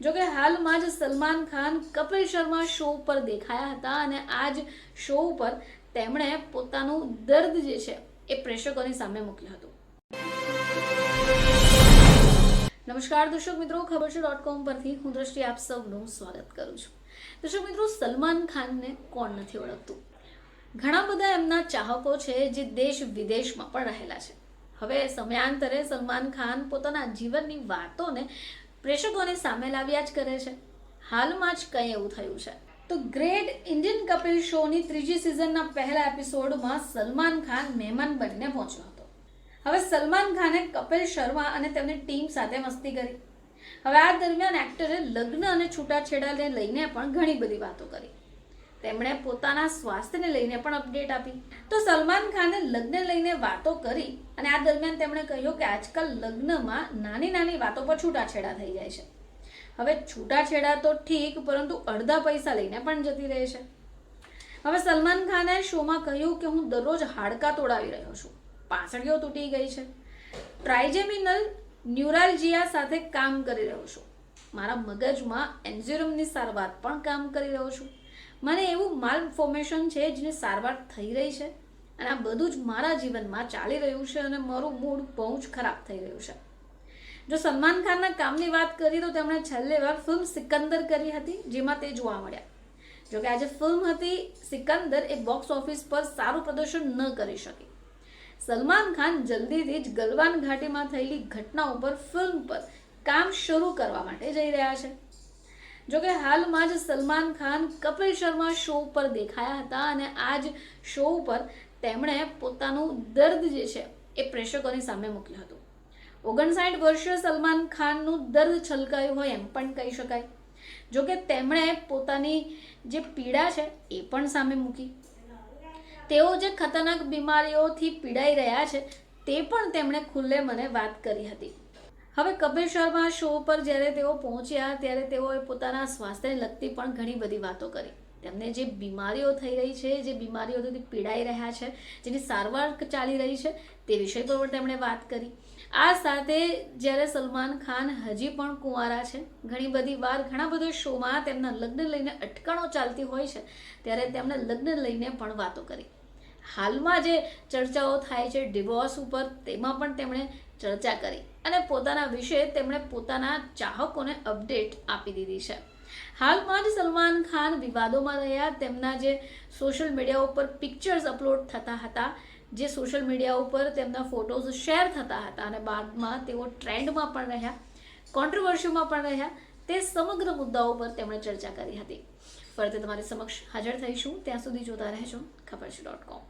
જો કે હાલમાં જ સલમાન ખાન કપિલ શર્મા શો પર દેખાયા હતા અને આ જ શો ઉપર તેમણે પોતાનું દર્દ જે છે એ પ્રેક્ષકોની સામે મૂક્યું હતું। નમસ્કાર દર્શક મિત્રો, ખબર છે .com પરથી હું દ્રષ્ટિ આપ સૌનું સ્વાગત કરું છું। દર્શક મિત્રો, સલમાન ખાનને કોણ નથી ઓળખતું। ઘણા બધા એમના ચાહકો છે જે દેશ વિદેશમાં પણ રહેલા છે। હવે સમયાંતરે સલમાન ખાન પોતાના જીવનની વાતોને પ્રેક્ષકોની સામે લાવ્યા જ કરે છે। હાલમાં જ કંઈ એવું થયું છે તો ગ્રેટ ઇન્ડિયન કપિલ શોની ત્રીજી સિઝનના પહેલા એપિસોડમાં સલમાન ખાન મહેમાન બનીને પહોંચ્યો હતો। હવે સલમાન ખાને કપિલ શર્મા અને તેમની ટીમ સાથે મસ્તી કરી। હવે આ દરમિયાન એક્ટરે લગ્ન અને છૂટાછેડાને લઈને પણ ઘણી બધી વાતો કરી। તેમણે પોતાના સ્વાસ્થ્યને લઈને પણ અપડેટ આપી। તો સલમાન ખાને લગ્ન લઈને વાતો કરી અને આ દરમિયાન તેમણે કહ્યું કે આજકાલ લગ્નમાં નાની નાની વાતો પર છૂટાછેડા થઈ જાય છે। હવે છૂટાછેડા તો ઠીક, પરંતુ અડધા પૈસા લઈને પણ જતી રહે છે। હવે સલમાન ખાને શોમાં કહ્યું કે હું દરરોજ હાડકાં તોડાવી રહ્યો છું, પાંસળીઓ તૂટી ગઈ છે, ટ્રાઇજેમિનલ ન્યુરાલ્જિયા સાથે કામ કરી રહ્યો છું, મારા મગજમાં એન્ઝિરમની સારવાર પણ કામ કરી રહ્યો છું, મને એવું માલફોર્મેશન છે જેની સારવાર થઈ રહી છે અને આ બધું જ મારા જીવનમાં ચાલી રહ્યું છે અને મારું મૂડ બહુ જ ખરાબ થઈ રહ્યું છે। જો સલમાન ખાનના કામની વાત કરીએ તો તેમણે છેલ્લી વાર ફિલ્મ સિકંદર કરી હતી, જેમાં તે જોવા મળ્યા। જોકે આજે ફિલ્મ હતી સિકંદર એ બોક્સ ઓફિસ પર સારું પ્રદર્શન ન કરી શકી। સલમાન ખાન જલ્દીથી જ ગલવાન ઘાટીમાં થયેલી ઘટના ઉપર ફિલ્મ પર કામ શરૂ કરવા માટે જઈ રહ્યા છે। જોકે હાલમાં જ સલમાન ખાન કપિલ શર્મા શો પર દેખાયા હતા અને આ જ શો ઉપર તેમણે પોતાનું દર્દ જે છે એ પ્રેક્ષકોની સામે મૂક્યું હતું। 59 વર્ષીય સલમાન ખાનનું દર્દ છલકાયું હોય એમ પણ કહી શકાય। જોકે તેમણે પોતાની જે પીડા છે એ પણ સામે મૂકી। તેઓ જે ખતરનાક બીમારીઓથી પીડાઈ રહ્યા છે તે પણ તેમણે ખુલ્લે મને વાત કરી હતી। હવે કપિલ શર્મા શો પર જ્યારે તેઓ પહોંચ્યા ત્યારે તેઓએ પોતાના સ્વાસ્થ્યને લગતી પણ ઘણી બધી વાતો કરી। તેમને જે બીમારીઓ થઈ રહી છે, જે બીમારીઓથી પીડાઈ રહ્યા છે, જેની સારવાર ચાલી રહી છે તે વિષય પર પણ તેમણે વાત કરી। આ સાથે જ્યારે સલમાન ખાન હજી પણ કુંવારા છે, ઘણી બધી વાર ઘણા બધા શોમાં તેમના લગ્ન લઈને અટકણો ચાલતી હોય છે ત્યારે તેમણે લગ્ન લઈને પણ વાતો કરી। હાલમાં જે ચર્ચાઓ થાય છે ડિવોર્સ ઉપર, તેમાં પણ તેમણે ચર્ચા કરી અને પોતાના વિશે તેમણે પોતાના ચાહકોને અપડેટ આપી દીધી છે। હાલમાં જ સલમાન ખાન વિવાદોમાં રહ્યા। તેમના જે સોશિયલ મીડિયા ઉપર પિક્ચર્સ અપલોડ થતા હતા, જે સોશિયલ મીડિયા ઉપર તેમના ફોટોઝ શેર થતા હતા અને બાદમાં તેઓ ટ્રેન્ડમાં પણ રહ્યા, કોન્ટ્રોવર્સીમાં પણ રહ્યા, તે સમગ્ર મુદ્દાઓ પર તેમણે ચર્ચા કરી હતી। ફરીથી તમારી સમક્ષ હાજર થઈશું, ત્યાં સુધી જોતા રહેજો ખબર છે .com।